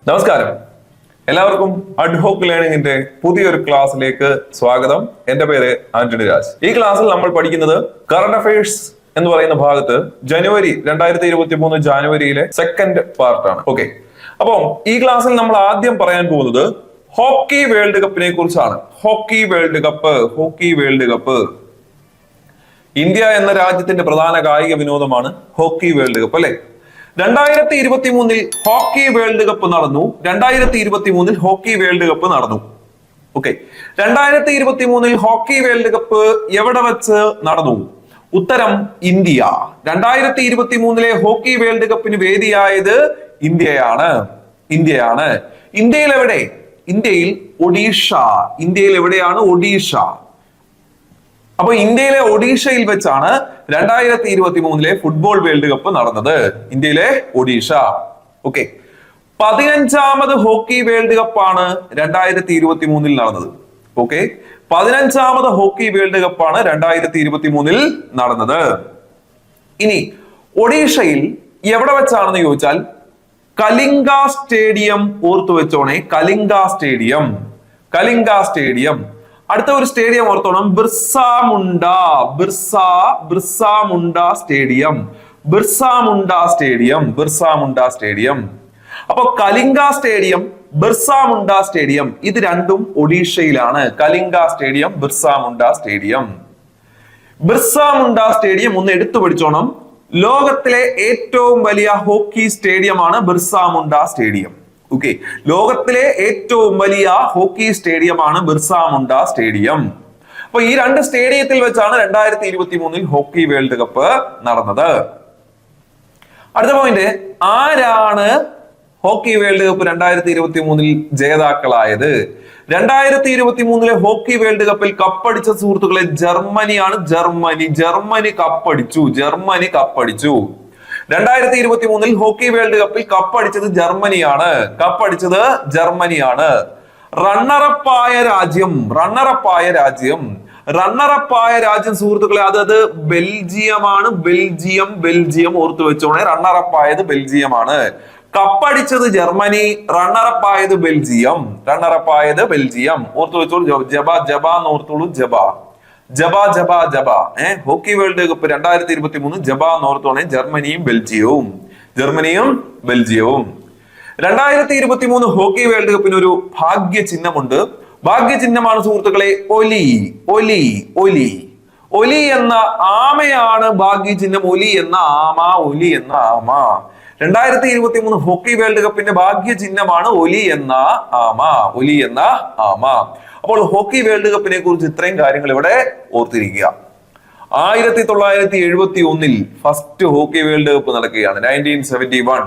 നമസ്കാരം, എല്ലാവർക്കും അഡ്ഹോക്ക് ലേണിംഗിന്റെ പുതിയൊരു ക്ലാസ്സിലേക്ക് സ്വാഗതം. എന്റെ പേര് ആന്റണി രാജ്. ഈ ക്ലാസ്സിൽ നമ്മൾ പഠിക്കുന്നത് കറണ്ട് അഫയേഴ്സ് എന്ന് പറയുന്ന ഭാഗത്ത് ജനുവരി 2023 ജാനുവരിയിലെ സെക്കൻഡ് പാർട്ടാണ്. ഓക്കെ, അപ്പം ഈ ക്ലാസ്സിൽ നമ്മൾ ആദ്യം പറയാൻ പോകുന്നത് ഹോക്കി വേൾഡ് കപ്പിനെ കുറിച്ചാണ്. ഹോക്കി വേൾഡ് കപ്പ് ഇന്ത്യ എന്ന രാജ്യത്തിന്റെ പ്രധാന കായിക വിനോദമാണ് ഹോക്കി വേൾഡ് കപ്പ്, അല്ലെ? 2023 ഹോക്കി വേൾഡ് കപ്പ് നടന്നു. 2023 ഹോക്കി വേൾഡ് കപ്പ് നടന്നു. ഓക്കെ, 2023 ഹോക്കി വേൾഡ് കപ്പ് എവിടെ വെച്ച് നടന്നു? ഉത്തരം ഇന്ത്യ. 2023 ഹോക്കി വേൾഡ് കപ്പിന് വേദിയായത് ഇന്ത്യയാണ്. ഇന്ത്യയിൽ എവിടെ? ഇന്ത്യയിൽ ഒഡീഷ. ഇന്ത്യയിൽ എവിടെയാണ്? ഒഡീഷ. അപ്പൊ ഇന്ത്യയിലെ ഒഡീഷയിൽ വെച്ചാണ് 2023 ഫുട്ബോൾ വേൾഡ് കപ്പ് നടന്നത്. ഇന്ത്യയിലെ ഒഡീഷ. ഓക്കെ, 15ാമത് ഹോക്കി വേൾഡ് കപ്പാണ് 2023 നടന്നത്. ഓക്കെ, 15ാമത് ഹോക്കി വേൾഡ് കപ്പാണ് 2023 നടന്നത്. ഇനി ഒഡീഷയിൽ എവിടെ വെച്ചാണെന്ന് ചോദിച്ചാൽ കലിംഗ സ്റ്റേഡിയം ഓർത്തു വെച്ചോണേ. കലിംഗ സ്റ്റേഡിയം. അടുത്ത ഒരു സ്റ്റേഡിയം ഓർത്തോണം, ബിർസാ മുണ്ട സ്റ്റേഡിയം. അപ്പൊ കലിംഗ സ്റ്റേഡിയം, ബിർസാ മുണ്ട സ്റ്റേഡിയം, ഇത് രണ്ടും ഒഡീഷയിലാണ്. കലിംഗ സ്റ്റേഡിയം, ബിർസാ മുണ്ട സ്റ്റേഡിയം ഒന്ന് എടുത്തു പഠിച്ചോണം. ലോകത്തിലെ ഏറ്റവും വലിയ ഹോക്കി സ്റ്റേഡിയമാണ് ബിർസാ മുണ്ട സ്റ്റേഡിയം. ഓക്കെ, ലോകത്തിലെ ഏറ്റവും വലിയ ഹോക്കി സ്റ്റേഡിയമാണ് ബിർസാ മുണ്ട സ്റ്റേഡിയം. അപ്പൊ ഈ രണ്ട് സ്റ്റേഡിയത്തിൽ വെച്ചാണ് 2023 ഹോക്കി വേൾഡ് കപ്പ് നടന്നത്. അടുത്ത പോയിന്റ്, ആരാണ് hockey world cup 2023 ജേതാക്കളായത്? 2023 hockey world കപ്പിൽ കപ്പടിച്ച സുഹൃത്തുക്കളെ ജർമ്മനിയാണ്. ജർമ്മനി കപ്പടിച്ചു. 2023 ഹോക്കി വേൾഡ് കപ്പിൽ കപ്പടിച്ചത് ജർമ്മനിയാണ്. റണ്ണറപ്പായ രാജ്യം സുഹൃത്തുക്കളെ, അത് ബെൽജിയമാണ്. ബെൽജിയം ഓർത്തു വെച്ചോണേ. റണ്ണറപ്പായത് ബെൽജിയമാണ്. കപ്പടിച്ചത് ജർമ്മനി, റണ്ണറപ്പായത് ബെൽജിയം. ഓർത്തു വെച്ചോളൂ. ജബ എന്ന് ഓർത്തോളൂ. ജബ. ഹോക്കി വേൾഡ് കപ്പ് 2023 ജബ നോർത്തോണെ. ജർമ്മനിയും ബെൽജിയവും. 2023 ഹോക്കി വേൾഡ് കപ്പിന് ഒരു ഭാഗ്യ ചിഹ്നമുണ്ട്. ഭാഗ്യചിഹ്നമാണ് സുഹൃത്തുക്കളെ ഒലി എന്ന ആമയാണ് ഭാഗ്യചിഹ്നം. ഒലി എന്ന ആമ. 2023 ഹോക്കി വേൾഡ് കപ്പിന്റെ ഭാഗ്യചിഹ്നമാണ് ഒലി എന്ന ആമ. അപ്പോൾ ഹോക്കി വേൾഡ് കപ്പിനെ കുറിച്ച് ഇത്രയും കാര്യങ്ങൾ ഇവിടെ ഓർത്തിരിക്കുക. 1971 ഫസ്റ്റ് ഹോക്കി വേൾഡ് കപ്പ് നടക്കുകയാണ്. 1971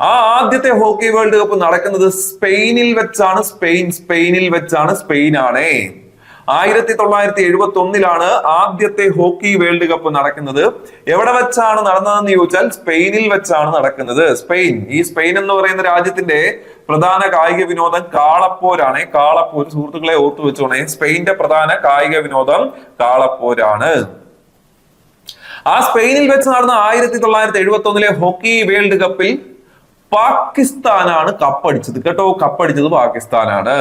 ആ ആദ്യത്തെ ഹോക്കി വേൾഡ് കപ്പ് നടക്കുന്നത് സ്പെയിനിൽ വെച്ചാണ്. സ്പെയിനാണേ. 1971 ആദ്യത്തെ ഹോക്കി വേൾഡ് കപ്പ് നടക്കുന്നത്. എവിടെ വെച്ചാണ് നടന്നതെന്ന് ചോദിച്ചാൽ സ്പെയിനിൽ വെച്ചാണ് നടക്കുന്നത്. സ്പെയിൻ എന്ന് പറയുന്ന രാജ്യത്തിന്റെ പ്രധാന കായിക വിനോദം കാളപ്പോരാണ്. സുഹൃത്തുക്കളെ ഓർത്തു വെച്ചോണേ. സ്പെയിന്റെ പ്രധാന കായിക വിനോദം കാളപ്പോരാണ്. ആ സ്പെയിനിൽ വെച്ച് നടന്ന 1971 ഹോക്കി വേൾഡ് കപ്പിൽ പാകിസ്ഥാനാണ് കപ്പടിച്ചത് കേട്ടോ. കപ്പടിച്ചത് പാകിസ്ഥാനാണ്.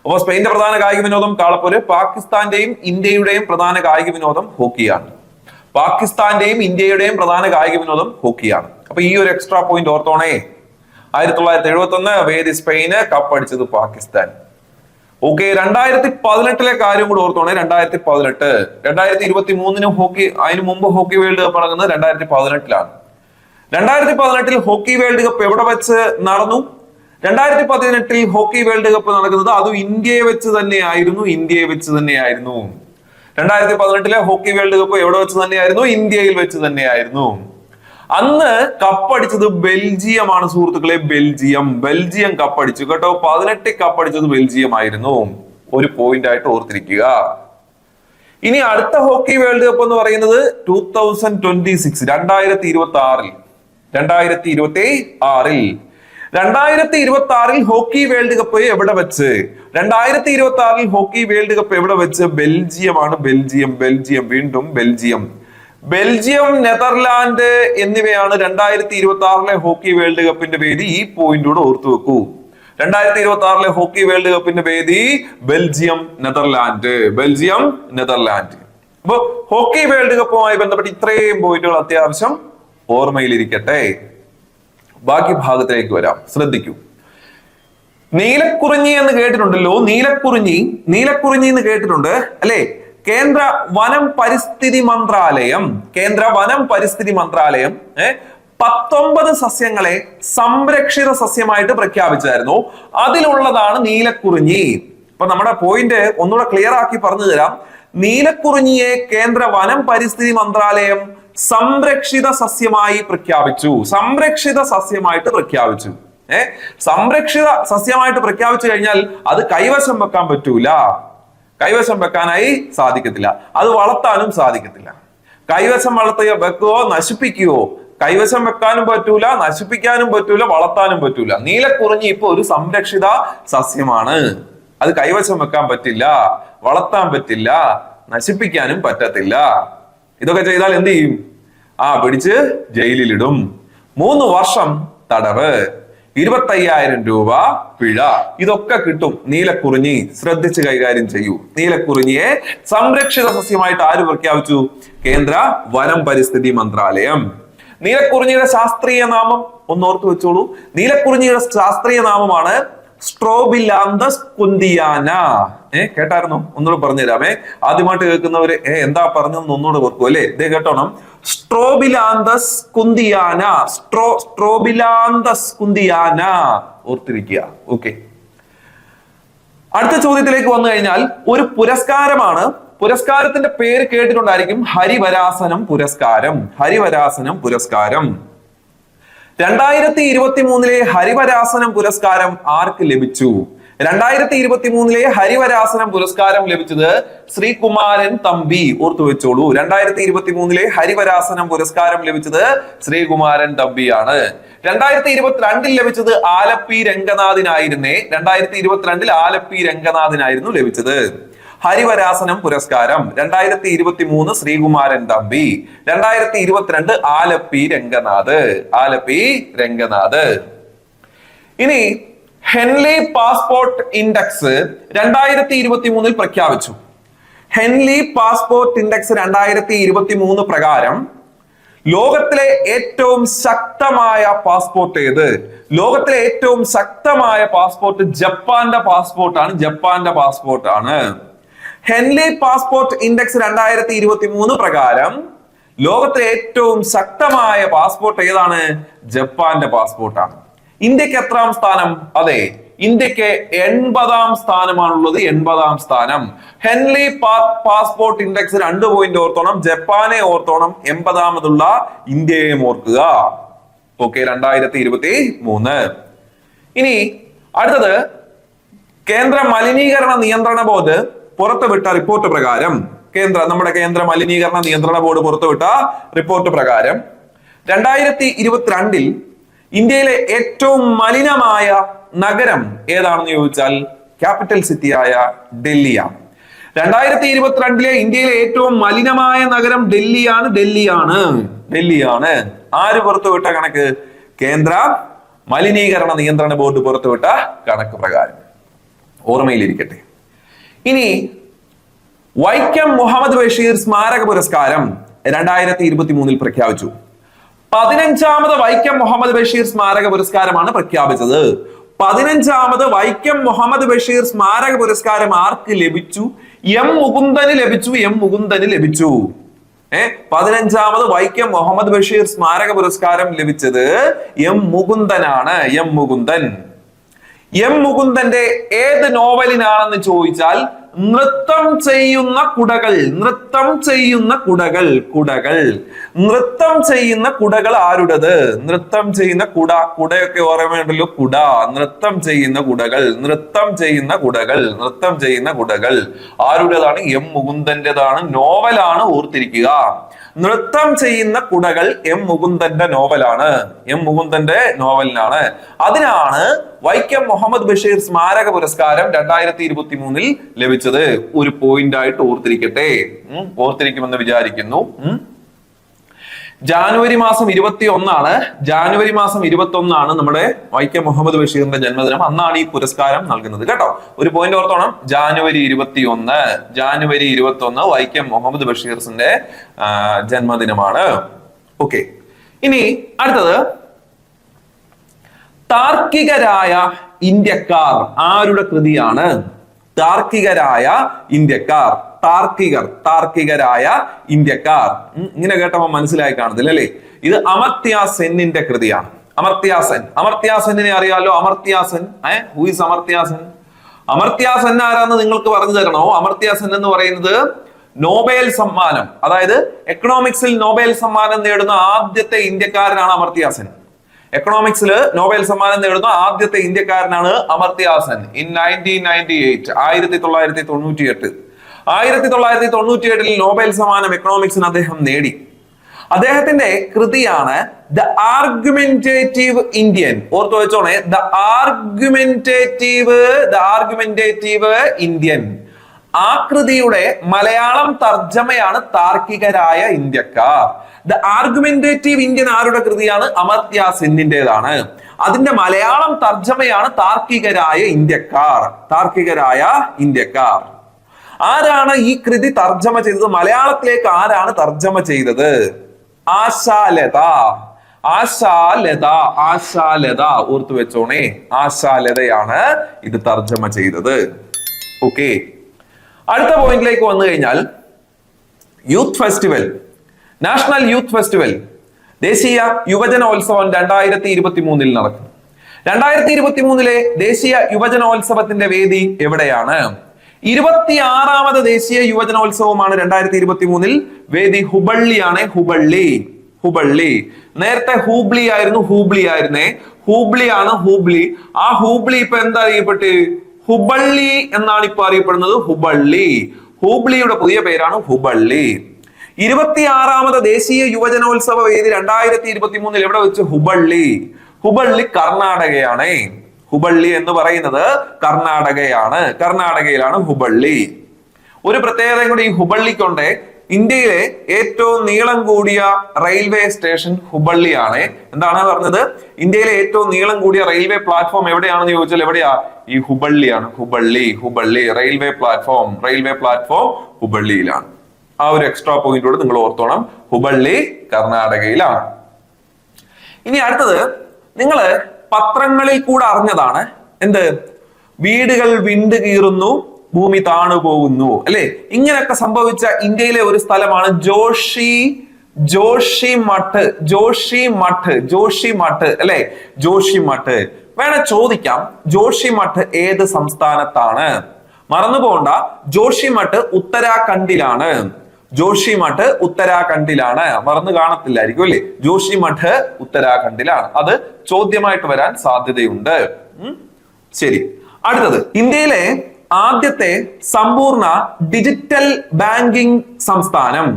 അപ്പൊ സ്പെയിന്റെ പ്രധാന കായിക വിനോദം കാളപ്പോര്. പാകിസ്ഥാന്റെയും ഇന്ത്യയുടെയും പ്രധാന കായിക വിനോദം ഹോക്കിയാണ്. അപ്പൊ ഈ ഒരു എക്സ്ട്രാ പോയിന്റ് ഓർത്തോണേ. 1971 വേദി സ്പെയിന്, കപ്പടിച്ചത് പാകിസ്ഥാൻ. ഓക്കെ, 2018 കാര്യം കൂടെ ഓർത്തോണേ. 2023 ഹോക്കി, അതിനു മുമ്പ് ഹോക്കി വേൾഡ് കപ്പ് നടക്കുന്നത് 2018 2018 ഹോക്കി വേൾഡ് കപ്പ് എവിടെ വെച്ച് നടന്നു? 2018 ഹോക്കി വേൾഡ് കപ്പ് നടക്കുന്നത് അതും ഇന്ത്യയെ വെച്ച് തന്നെയായിരുന്നു. 2018 ഹോക്കി വേൾഡ് കപ്പ് എവിടെ വെച്ച് തന്നെയായിരുന്നു? ഇന്ത്യയിൽ വെച്ച് തന്നെയായിരുന്നു. അന്ന് കപ്പടിച്ചത് ബെൽജിയമാണ് സുഹൃത്തുക്കളെ. ബെൽജിയം കപ്പടിച്ചു കേട്ടോ. 18 കപ്പടിച്ചത് ബെൽജിയം ആയിരുന്നു. ഒരു പോയിന്റ് ആയിട്ട് ഓർത്തിരിക്കുക. ഇനി അടുത്ത ഹോക്കി വേൾഡ് കപ്പ് എന്ന് പറയുന്നത് 2026 2026 ഹോക്കി വേൾഡ് കപ്പ് എവിടെ വെച്ച്? 2026 ഹോക്കി വേൾഡ് കപ്പ് എവിടെ വെച്ച്? ബെൽജിയമാണ്. വീണ്ടും ബെൽജിയം. ബെൽജിയം, നെതർലാൻഡ് എന്നിവയാണ് 2026 ഹോക്കി വേൾഡ് കപ്പിന്റെ വേദി. ഈ പോയിന്റോട് ഓർത്തു വെക്കൂ. 2026 ഹോക്കി വേൾഡ് കപ്പിന്റെ വേദി ബെൽജിയം, നെതർലാൻഡ്. Belgium, Netherland. അപ്പൊ ഹോക്കി വേൾഡ് കപ്പുമായി ബന്ധപ്പെട്ട് ഇത്രയും പോയിന്റുകൾ അത്യാവശ്യം ഓർമ്മയിലിരിക്കട്ടെ. ബാക്കി ഭാഗത്തിലേക്ക് വരാം, ശ്രദ്ധിക്കൂ. നീലക്കുറിഞ്ഞി എന്ന് കേട്ടിട്ടുണ്ടല്ലോ. നീലക്കുറിഞ്ഞി എന്ന് കേട്ടിട്ടുണ്ട് അല്ലെ? കേന്ദ്ര വനം പരിസ്ഥിതി മന്ത്രാലയം 19 സസ്യങ്ങളെ സംരക്ഷിത സസ്യമായിട്ട് പ്രഖ്യാപിച്ചായിരുന്നു. അതിലുള്ളതാണ് നീലക്കുറിഞ്ഞി. അപ്പൊ നമ്മുടെ പോയിന്റ് ഒന്നുകൂടെ ക്ലിയർ ആക്കി പറഞ്ഞു തരാം. നീലക്കുറിഞ്ഞിയെ കേന്ദ്ര വനം പരിസ്ഥിതി മന്ത്രാലയം സംരക്ഷിത സസ്യമായി പ്രഖ്യാപിച്ചു. സംരക്ഷിത സസ്യമായിട്ട് പ്രഖ്യാപിച്ചു. കഴിഞ്ഞാൽ അത് കൈവശം വെക്കാൻ പറ്റൂല. കൈവശം വെക്കാനായി സാധിക്കത്തില്ല. അത് വളർത്താനും സാധിക്കത്തില്ല. കൈവശം വെക്കുകയോ നശിപ്പിക്കുകയോ കൈവശം വെക്കാനും പറ്റൂല, നശിപ്പിക്കാനും പറ്റൂല, വളർത്താനും പറ്റൂല. നീലക്കുറിഞ്ഞി ഇപ്പൊ ഒരു സംരക്ഷിത സസ്യമാണ്. അത് കൈവശം വെക്കാൻ പറ്റില്ല, വളർത്താൻ പറ്റില്ല, നശിപ്പിക്കാനും പറ്റത്തില്ല. ഇതൊക്കെ ചെയ്താൽ എന്ത് ചെയ്യും? പിടിച്ച് ജയിലിലിടും. 3 വർഷം തടവ്, 25,000 രൂപ പിഴ. ഇതൊക്കെ കിട്ടും. നീലക്കുറിഞ്ഞി ശ്രദ്ധിച്ച് കൈകാര്യം ചെയ്യൂ. നീലക്കുറിഞ്ഞിയെ സംരക്ഷിത സസ്യമായിട്ട് ആര് പ്രഖ്യാപിച്ചു? കേന്ദ്ര വനം പരിസ്ഥിതി മന്ത്രാലയം. നീലക്കുറിഞ്ഞിയുടെ ശാസ്ത്രീയ നാമം ഒന്നോർത്ത് വെച്ചോളൂ. നീലക്കുറിഞ്ഞിയുടെ ശാസ്ത്രീയ നാമമാണ് സ്ട്രോബിലാന്തസ് കുന്തിയാന. കേട്ടായിരുന്നോ? ഒന്നുകൂടെ പറഞ്ഞുതരാമേ. ആദ്യമായിട്ട് കേൾക്കുന്നവര് എന്താ പറഞ്ഞതെന്ന് ഒന്നുകൂടെ ഓർക്കും അല്ലെ? ഇതേ കേട്ടോണം. സ്ട്രോബിലാന്തസ് കുന്തിയാന. സ്ട്രോബിലാന്തസ് കുന്തിയാന ഓർത്തിരിക്കുക. ഓക്കെ, അടുത്ത ചോദ്യത്തിലേക്ക് വന്നു കഴിഞ്ഞാൽ ഒരു പുരസ്കാരമാണ്. പുരസ്കാരത്തിന്റെ പേര് കേട്ടിട്ടുണ്ടായിരിക്കും. ഹരിവരാസനം പുരസ്കാരം. ഹരിവരാസനം പുരസ്കാരം 2023 ഹരിവരാസനം പുരസ്കാരം ആർക്ക് ലഭിച്ചു? 2023 ഹരിവരാസനം പുരസ്കാരം ലഭിച്ചത് ശ്രീകുമാരൻ തമ്പി. ഓർത്തു വെച്ചോളൂ. 2023 ഹരിവരാസനം പുരസ്കാരം ലഭിച്ചത് ശ്രീകുമാരൻ തമ്പിയാണ്. 2022 ലഭിച്ചത് ആലപ്പി രംഗനാഥിനായിരുന്നേ. 2022 ആലപ്പി രംഗനാഥിനായിരുന്നു ലഭിച്ചത് ഹരിവരാസനം പുരസ്കാരം. 2023 ശ്രീകുമാരൻ തമ്പി, 2022 ആലപ്പി രംഗനാഥ്. ഇനി ഹെൻലി പാസ്പോർട്ട് ഇൻഡെക്സ് 2023 പ്രഖ്യാപിച്ചു. ഹെൻലി പാസ്പോർട്ട് ഇൻഡെക്സ് 2023 പ്രകാരം ലോകത്തിലെ ഏറ്റവും ശക്തമായ പാസ്പോർട്ട് ഏത്? ലോകത്തിലെ ഏറ്റവും ശക്തമായ പാസ്പോർട്ട് ജപ്പാന്റെ പാസ്പോർട്ടാണ്. ഹെൻലി പാസ്പോർട്ട് ഇൻഡെക്സ് 2023 പ്രകാരം ലോകത്തിലെ ഏറ്റവും ശക്തമായ പാസ്പോർട്ട് ഏതാണ്? ജപ്പാന്റെ പാസ്പോർട്ടാണ്. ഇന്ത്യക്ക് എത്രാം സ്ഥാനം? അതെ, ഇന്ത്യക്ക് 80ാം സ്ഥാനമാണുള്ളത്. 80ാം സ്ഥാനം. ഹെൻലി പാസ്പോർട്ട് ഇൻഡെക്സ് 2 പോയിന്റ് ഓർത്തോണം. ജപ്പാനെ ഓർത്തോണം. 80ാമതുള്ള ഇന്ത്യയെയും ഓർക്കുക. ഓക്കെ, 2023. ഇനി അടുത്തത് കേന്ദ്ര മലിനീകരണ നിയന്ത്രണ ബോർഡ് പുറത്തുവിട്ട റിപ്പോർട്ട് പ്രകാരം, നമ്മുടെ കേന്ദ്ര മലിനീകരണ നിയന്ത്രണ ബോർഡ് പുറത്തുവിട്ട റിപ്പോർട്ട് പ്രകാരം 2022 ഇന്ത്യയിലെ ഏറ്റവും മലിനമായ നഗരം ഏതാണെന്ന് ചോദിച്ചാൽ ക്യാപിറ്റൽ സിറ്റിയായ ഡൽഹിയാണ്. 2022 ഇന്ത്യയിലെ ഏറ്റവും മലിനമായ നഗരം ഡൽഹിയാണ്. ആര് പുറത്തുവിട്ട കണക്ക്? കേന്ദ്ര മലിനീകരണ നിയന്ത്രണ ബോർഡ് പുറത്തുവിട്ട കണക്ക് പ്രകാരം. ഓർമ്മയിലിരിക്കട്ടെ. ഇനി വൈക്കം മുഹമ്മദ് ബഷീർ സ്മാരക പുരസ്കാരം 2023 പ്രഖ്യാപിച്ചു. 15ാമത് വൈക്കം മുഹമ്മദ് ബഷീർ സ്മാരക പുരസ്കാരമാണ് പ്രഖ്യാപിച്ചത്. 15ാമത് വൈക്കം മുഹമ്മദ് ബഷീർ സ്മാരക പുരസ്കാരം ആർക്ക് ലഭിച്ചു? എം മുകുന്ദന് ലഭിച്ചു. 15ാമത് വൈക്കം മുഹമ്മദ് ബഷീർ സ്മാരക പുരസ്കാരം ലഭിച്ചത് എം മുകുന്ദനാണ്. എം മുകുന്ദന്റെ ഏത് നോവലിനാണെന്ന് ചോദിച്ചാൽ നൃത്തം ചെയ്യുന്ന കുടകൾ ആരുടേത്? നൃത്തം ചെയ്യുന്ന കുടയൊക്കെ ഓർമ്മയുണ്ടല്ലോ. നൃത്തം ചെയ്യുന്ന കുടകൾ ആരുടേതാണ്? എം മുകുന്ദന്റേതാണ്. നോവലാണ്, ഓർത്തിരിക്കുക. നൃത്തം ചെയ്യുന്ന കുടകൾ എം മുകുന്ദന്റെ നോവലിനാണ്. അതിനാണ് വൈക്കം മുഹമ്മദ് ബഷീർ സ്മാരക പുരസ്കാരം 2023 ലഭിച്ചത്. ഒരു പോയിന്റ് ആയിട്ട് ഓർത്തിരിക്കട്ടെ. ഓർത്തിരിക്കുമെന്ന് വിചാരിക്കുന്നു. ജാനുവരി മാസം 21 ജാനുവരി മാസം 21 നമ്മുടെ വൈക്കം മുഹമ്മദ് ബഷീറിന്റെ ജന്മദിനം. അന്നാണ് ഈ പുരസ്കാരം നൽകുന്നത് കേട്ടോ. ഒരു പോയിന്റ് ഓർത്തോണം, ജാനുവരി 21 വൈക്കം മുഹമ്മദ് ബഷീറിന്റെ ജന്മദിനമാണ്. ഓക്കെ, ഇനി അടുത്തത് താർക്കികരായ ഇന്ത്യക്കാർ ആരുടെ കൃതിയാണ്? താർക്കികരായ ഇന്ത്യക്കാർ, താർക്കികരായ ഇന്ത്യക്കാർ. ഇങ്ങനെ കേട്ടപ്പോ മനസ്സിലായി കാണത്തില്ല അല്ലേ? ഇത് അമർത്യ സെന്നിന്റെ കൃതിയാണ്. അമർത്യ സെന്നിനെ അറിയാലോ? ഹൂ ഈസ് അമർത്യ സെൻ? അമർത്യ സെൻ ആരാന്ന് നിങ്ങൾക്ക് പറഞ്ഞു തരണോ? അമർത്യ സെൻ എന്ന് പറയുന്നത് നോബൽ സമ്മാനം, അതായത് എക്കണോമിക്സിൽ നോബൽ സമ്മാനം നേടുന്ന ആദ്യത്തെ ഇന്ത്യക്കാരനാണ് അമർത്യ സെൻ. എക്കണോമിക്സിൽ നോബൽ സമ്മാനം നേടുന്ന ആദ്യത്തെ ഇന്ത്യക്കാരനാണ് അമർത്യ സെൻ. ഇൻ 1998 1998 നോബൽ സമ്മാനം എക്കണോമിക്സിന് അദ്ദേഹം നേടി. അദ്ദേഹത്തിന്റെ കൃതിയാണ് ദ ആർഗ്യുമെന്റേറ്റീവ് ഇന്ത്യൻ. ഓർത്തു വെച്ചോണേ, ദ ആർഗ്യുമെന്റേറ്റീവ് ഇന്ത്യൻ. ആ കൃതിയുടെ മലയാളം തർജ്ജമയാണ് താർക്കികരായ ഇന്ത്യക്കാർ. ദ ആർഗ്യുമെന്റേറ്റീവ് ഇന്ത്യൻ ആരുടെ കൃതിയാണ്? അമർത്യ സെന്നിന്റേതാണ്. അതിന്റെ മലയാളം തർജ്ജമയാണ് താർക്കികരായ ഇന്ത്യക്കാർ. ആരാണ് ഈ കൃതി തർജ്ജമ ചെയ്തത്? മലയാളത്തിലേക്ക് ആരാണ് തർജ്ജമ ചെയ്തത്? ആശാലത. ഓർത്തു വെച്ചോണേ, ആശാലതയാണ് ഇത് തർജ്ജമ ചെയ്തത്. ഓക്കെ, അടുത്ത പോയിന്റിലേക്ക് വന്നു കഴിഞ്ഞാൽ youth festival, national youth festival, ദേശീയ യുവജനോത്സവം 2023 നടക്കും. 2023 ദേശീയ യുവജനോത്സവത്തിന്റെ വേദി എവിടെയാണ്? 26ാമത് ദേശീയ യുവജനോത്സവമാണ് 2023. വേദി ഹുബള്ളിയാണ്. ഹുബള്ളി. നേരത്തെ ഹൂബ്ലി ആയിരുന്നേ. ഹൂബ്ലിയാണ്. ആ ഹൂബ്ലി ഇപ്പൊ എന്താ അറിയപ്പെട്ട്? ഹുബള്ളി എന്നാണ് ഇപ്പൊ അറിയപ്പെടുന്നത്. ഹൂബ്ലിയുടെ പുതിയ പേരാണ് ഹുബള്ളി. 26ാമത് ദേശീയ യുവജനോത്സവ വേദി 2023 എവിടെ വെച്ച്? ഹുബള്ളി കർണാടകയാണ്. ഹുബള്ളി എന്ന് പറയുന്നത് കർണാടകയിലാണ് ഹുബള്ളി. ഒരു പ്രത്യേകത കൂടി ഈ ഹുബള്ളിക്കുണ്ട്. ഇന്ത്യയിലെ ഏറ്റവും നീളം കൂടിയ റെയിൽവേ സ്റ്റേഷൻ ഹുബള്ളിയാണ്. എന്താണ് പറഞ്ഞത്? ഇന്ത്യയിലെ ഏറ്റവും നീളം കൂടിയ റെയിൽവേ പ്ലാറ്റ്ഫോം എവിടെയാണെന്ന് ചോദിച്ചാൽ എവിടെയാ? ഈ ഹുബള്ളിയാണ്. ഹുബള്ളി റെയിൽവേ പ്ലാറ്റ്ഫോം ഹുബള്ളിയിലാണ്. ആ ഒരു എക്സ്ട്രാ പോയിന്റോട് നിങ്ങൾ ഓർത്തോണം. ഹുബള്ളി കർണാടകയിലാണ്. ഇനി അടുത്തത്, നിങ്ങള് പത്രങ്ങളിൽ കൂടെ അറിഞ്ഞതാണ് എന്ത്? വീടുകൾ വിണ്ടു കീറുന്നു, ഭൂമി താണു പോകുന്നു അല്ലെ? ഇങ്ങനെയൊക്കെ സംഭവിച്ച ഇന്ത്യയിലെ ഒരു സ്ഥലമാണ് ജോഷിമഠ് അല്ലെ? ജോഷിമഠ് വേണേ ചോദിക്കാം, ജോഷിമഠ് ഏത് സംസ്ഥാനത്താണ്? മറന്നു പോകണ്ട, ജോഷിമഠ് ഉത്തരാഖണ്ഡിലാണ്. മറന്നു കാണത്തില്ലായിരിക്കും അല്ലെ? ജോഷിമഠ് ഉത്തരാഖണ്ഡിലാണ്. അത് ചോദ്യമായിട്ട് വരാൻ സാധ്യതയുണ്ട്. ശരി, അടുത്തത്, ഇന്ത്യയിലെ ആദ്യത്തെ സമ്പൂർണ്ണ ഡിജിറ്റൽ ബാങ്കിംഗ് സംസ്ഥാനം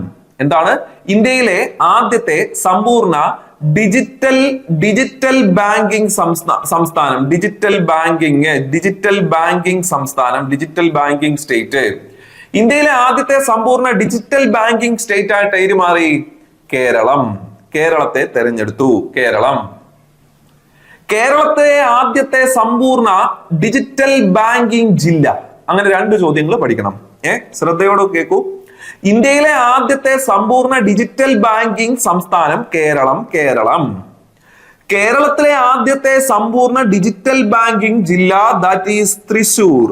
എന്താണ്? ഇന്ത്യയിലെ ആദ്യത്തെ സമ്പൂർണ്ണ ഡിജിറ്റൽ ബാങ്കിംഗ് സംസ്ഥാനം, ഡിജിറ്റൽ ബാങ്കിംഗ് സ്റ്റേറ്റ്. ഇന്ത്യയിലെ ആദ്യത്തെ സമ്പൂർണ്ണ ഡിജിറ്റൽ ബാങ്കിംഗ് സ്റ്റേറ്റ് ആയിട്ട് ഏത് മാറി? കേരളത്തെ തെരഞ്ഞെടുത്തു. കേരളത്തെ ആദ്യത്തെ സമ്പൂർണ്ണ ഡിജിറ്റൽ ബാങ്കിംഗ് ജില്ല. അങ്ങനെ 2 ചോദ്യങ്ങൾ പഠിക്കണം. ശ്രദ്ധയോടെ കേൾക്കൂ. ഇന്ത്യയിലെ ആദ്യത്തെ സമ്പൂർണ്ണ ഡിജിറ്റൽ ബാങ്കിംഗ് സംസ്ഥാനം കേരളം. കേരളത്തിലെ ആദ്യത്തെ സമ്പൂർണ്ണ ഡിജിറ്റൽ ബാങ്കിംഗ് ജില്ല ദാറ്റ് ഈസ് തൃശൂർ.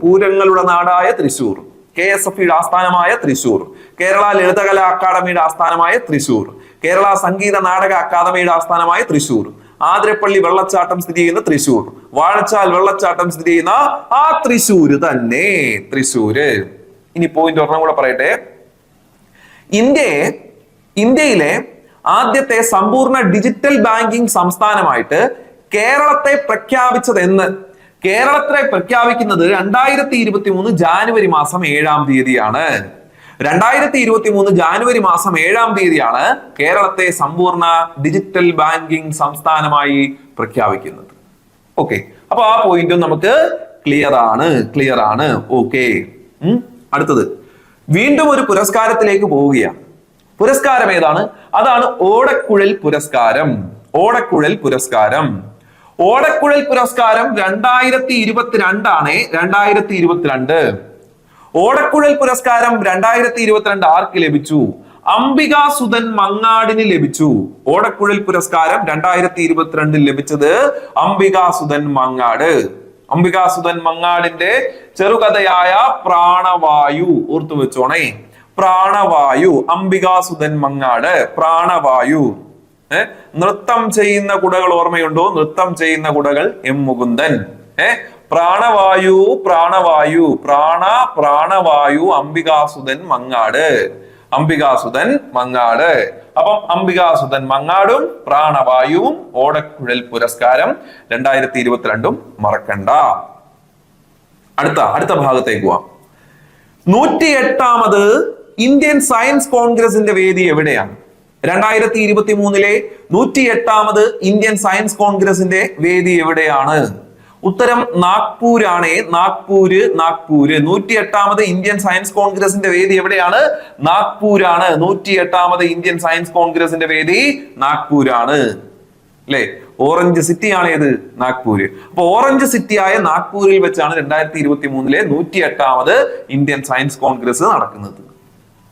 പൂരങ്ങളുടെ നാടായ തൃശൂർ. KSFE ആസ്ഥാനമായ തൃശൂർ. കേരള ലളിതകലാ അക്കാദമിയുടെ ആസ്ഥാനമായ തൃശൂർ. കേരള സംഗീത നാടക അക്കാദമിയുടെ ആസ്ഥാനമായ തൃശൂർ. ആതിരപ്പള്ളി വെള്ളച്ചാട്ടം സ്ഥിതി ചെയ്യുന്ന തൃശൂർ. വാഴച്ചാൽ വെള്ളച്ചാട്ടം സ്ഥിതി ചെയ്യുന്ന ആ തൃശൂര് തന്നെ. ഇനി പോയിന്റ് ഒരെണ്ണം കൂടെ പറയട്ടെ. ഇന്ത്യയിലെ ആദ്യത്തെ സമ്പൂർണ്ണ ഡിജിറ്റൽ ബാങ്കിംഗ് സംസ്ഥാനമായിട്ട് കേരളത്തെ പ്രഖ്യാപിച്ചതെന്ന്? കേരളത്തെ പ്രഖ്യാപിക്കുന്നത് 2023 ജാനുവരി മാസം 7-ാം തീയതിയാണ്. 2023 ജാനുവരി മാസം 7-ാം തീയതിയാണ് കേരളത്തെ സമ്പൂർണ്ണ ഡിജിറ്റൽ ബാങ്കിംഗ് സംസ്ഥാനമായി പ്രഖ്യാപിക്കുന്നത്. ഓക്കെ, അപ്പൊ ആ പോയിന്റും നമുക്ക് ക്ലിയർ ആണ്. ഓക്കെ, അടുത്തത് വീണ്ടും ഒരു പുരസ്കാരത്തിലേക്ക് പോവുകയാണ്. പുരസ്കാരം ഏതാണ്? അതാണ് ഓടക്കുഴൽ പുരസ്കാരം. ഓടക്കുഴൽ പുരസ്കാരം. ഓടക്കുഴൽ പുരസ്കാരം 2022 ആണ്. 2022 ഓടക്കുഴൽ പുരസ്കാരം 2022 ആർക്ക് ലഭിച്ചു? അംബികാസുധൻ മങ്ങാടിന് ലഭിച്ചു. ഓടക്കുഴൽ പുരസ്കാരം 2022 ലഭിച്ചത് അംബികാസുധൻ മങ്ങാട്. അംബികാസുധൻ മങ്ങാടിന്റെ ചെറുകഥയായ പ്രാണവായു ഓർത്തു വെച്ചോണേ. പ്രാണവായു, അംബികാസുധൻ മങ്ങാട്, പ്രാണവായു. നൃത്തം ചെയ്യുന്ന കുടകൾ ഓർമ്മയുണ്ടോ? നൃത്തം ചെയ്യുന്ന കുടകൾ എം മുകുന്ദൻ. പ്രാണവായു, പ്രാണവായു, പ്രാണവായു, അംബികാസുധൻ മങ്ങാട്. അംബികാസുധൻ മങ്ങാട്. അപ്പം അംബികാസുധൻ മങ്ങാടും പ്രാണവായുവും ഓടക്കുഴൽ പുരസ്കാരം 2022 മറക്കണ്ട. അടുത്ത ഭാഗത്തേക്ക് പോവാം. 108ാമത് ഇന്ത്യൻ സയൻസ് കോൺഗ്രസിന്റെ വേദി എവിടെയാണ്? 2023 108ാമത് ഇന്ത്യൻ സയൻസ് കോൺഗ്രസിന്റെ വേദി എവിടെയാണ്? ഉത്തരം നാഗ്പൂരാണ്. നാഗ്പൂര്. 108ാമത് ഇന്ത്യൻ സയൻസ് കോൺഗ്രസിന്റെ വേദി എവിടെയാണ്? നാഗ്പൂരാണ്. 108ാമത് ഇന്ത്യൻ സയൻസ് കോൺഗ്രസിന്റെ വേദി നാഗ്പൂരാണ്. അല്ലെ? ഓറഞ്ച് സിറ്റി ആണ് ഏത്? നാഗ്പൂര്. അപ്പൊ ഓറഞ്ച് സിറ്റി ആയ നാഗ്പൂരിൽ വെച്ചാണ് 2023 108ാമത് ഇന്ത്യൻ സയൻസ് കോൺഗ്രസ് നടക്കുന്നത്.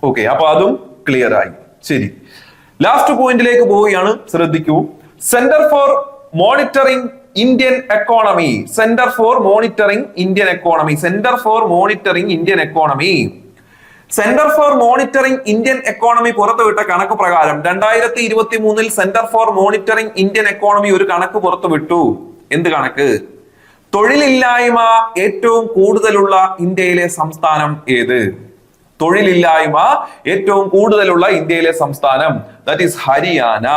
ഓക്കെ, അപ്പൊ അതും ക്ലിയർ ആയി. ശരി, ലാസ്റ്റ് പോയിന്റിലേക്ക് പോവുകയാണ്. ശ്രദ്ധിക്കൂ. Centre for monitoring Indian economy. Centre for monitoring Indian economy. Centre for monitoring Indian economy. Centre for monitoring Indian economy പുറത്തുവിട്ട കണക്ക് പ്രകാരം 2023 centre for monitoring Indian economy ഒരു കണക്ക് പുറത്തുവിട്ടു. എന്ത് കണക്ക്? തൊഴിലില്ലായ്മ ഏറ്റവും കൂടുതലുള്ള ഇന്ത്യയിലെ സംസ്ഥാനം ഏത്? തൊഴിലില്ലായ്മ ഏറ്റവും കൂടുതലുള്ള ഇന്ത്യയിലെ സംസ്ഥാനം ദാറ്റ് ഈസ് ഹരിയാന.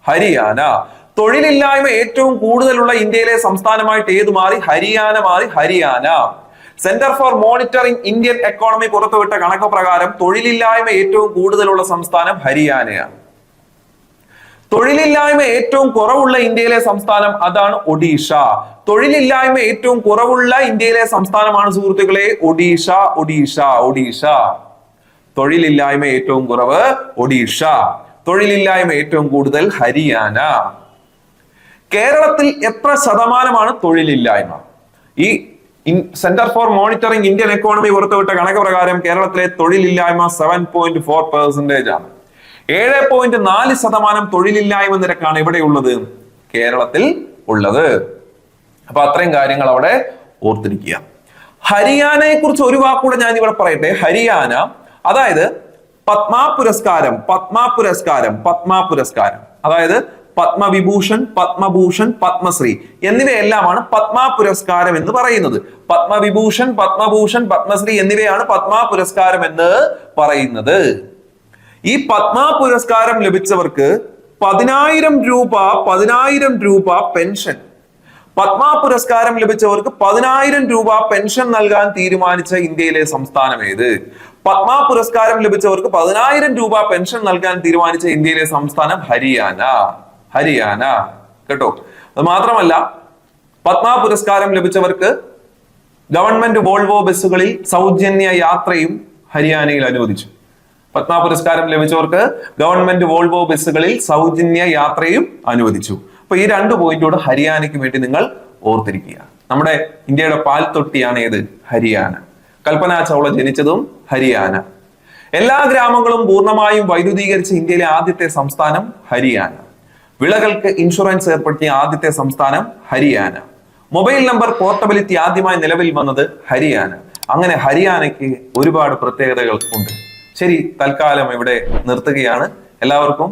ഹരിയാന. തൊഴിലില്ലായ്മ ഏറ്റവും കൂടുതലുള്ള ഇന്ത്യയിലെ സംസ്ഥാനമായിട്ട് ഏത് മാറി? ഹരിയാന മാറി. Haryana. Centre for monitoring Indian economy പുറത്തുവിട്ട കണക്ക് പ്രകാരം തൊഴിലില്ലായ്മ ഏറ്റവും കൂടുതലുള്ള സംസ്ഥാനം ഹരിയാനയാണ്. തൊഴിലില്ലായ്മ ഏറ്റവും കുറവുള്ള ഇന്ത്യയിലെ സംസ്ഥാനം അതാണ് ഒഡീഷ. തൊഴിലില്ലായ്മ ഏറ്റവും കുറവുള്ള ഇന്ത്യയിലെ സംസ്ഥാനമാണ് സുഹൃത്തുക്കളെ ഒഡീഷ. ഒഡീഷ. ഒഡീഷ. തൊഴിലില്ലായ്മ ഏറ്റവും കുറവ് ഒഡീഷ. തൊഴിലില്ലായ്മ ഏറ്റവും കൂടുതൽ ഹരിയാന. കേരളത്തിൽ എത്ര ശതമാനമാണ് തൊഴിലില്ലായ്മ? ഈ centre for monitoring Indian economy പുറത്തുവിട്ട കണക്ക് പ്രകാരം കേരളത്തിലെ തൊഴിലില്ലായ്മ 7.4% ആണ്. 7.4% തൊഴിലില്ലായ്മ നിരക്കാണ് ഇവിടെ ഉള്ളത്, കേരളത്തിൽ ഉള്ളത്. അപ്പൊ അത്രയും കാര്യങ്ങൾ അവിടെ ഓർത്തിരിക്കുക. ഹരിയാനയെ കുറിച്ച് ഒരു വാക്കുകൂടെ ഞാൻ ഇവിടെ പറയട്ടെ. ഹരിയാന, അതായത് പത്മ പുരസ്കാരം, അതായത് പത്മവിഭൂഷൺ, പത്മഭൂഷൺ, പത്മശ്രീ എന്നിവയെല്ലാമാണ് പത്മ പുരസ്കാരം എന്ന് പറയുന്നത്. പത്മവിഭൂഷൺ, പത്മഭൂഷൺ, പത്മശ്രീ എന്നിവയാണ് പത്മ പുരസ്കാരം എന്ന് പറയുന്നത്. ഈ പത്മ പുരസ്കാരം ലഭിച്ചവർക്ക് 10,000 രൂപ പെൻഷൻ. പത്മ പുരസ്കാരം ലഭിച്ചവർക്ക് 10,000 രൂപ പെൻഷൻ നൽകാൻ തീരുമാനിച്ച ഇന്ത്യയിലെ സംസ്ഥാനം ഏത്? പത്മ പുരസ്കാരം ലഭിച്ചവർക്ക് 10,000 രൂപ പെൻഷൻ നൽകാൻ തീരുമാനിച്ച ഇന്ത്യയിലെ സംസ്ഥാനം ഹരിയാന. ഹരിയാന കേട്ടോ. അത് മാത്രമല്ല, പത്മ പുരസ്കാരം ലഭിച്ചവർക്ക് ഗവൺമെന്റ് വോൾവോ ബസ്സുകളിൽ സൗജന്യ യാത്രയും ഹരിയാനയിൽ അനുവദിച്ചു. പത്മ പുരസ്കാരം ലഭിച്ചവർക്ക് ഗവൺമെന്റ് വോൾവോ ബസ്സുകളിൽ സൗജന്യ യാത്രയും അനുവദിച്ചു. അപ്പൊ ഈ 2 പോയിന്റോട് ഹരിയാനയ്ക്ക് വേണ്ടി നിങ്ങൾ ഓർത്തിരിക്കുക. നമ്മുടെ ഇന്ത്യയുടെ പാൽ തൊട്ടിയാണ് ഏത്? ഹരിയാന. കൽപ്പന ചൗള ജനിച്ചതും ഹരിയാന. എല്ലാ ഗ്രാമങ്ങളും പൂർണ്ണമായും വൈദ്യുതീകരിച്ച ഇന്ത്യയിലെ ആദ്യത്തെ സംസ്ഥാനം ഹരിയാന. വിളകൾക്ക് ഇൻഷുറൻസ് ഏർപ്പെടുത്തിയ ആദ്യത്തെ സംസ്ഥാനം ഹരിയാന. മൊബൈൽ നമ്പർ പോർട്ടബിലിറ്റി ആദ്യമായി നിലവിൽ വന്നത് ഹരിയാന. അങ്ങനെ ഹരിയാനയ്ക്ക് ഒരുപാട് പ്രത്യേകതകൾ ഉണ്ട്. ശരി, തൽക്കാലം ഇവിടെ നിർത്തുകയാണ്. എല്ലാവർക്കും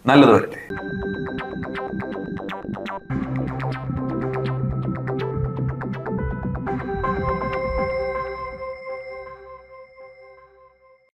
നല്ലത് വരട്ടെ.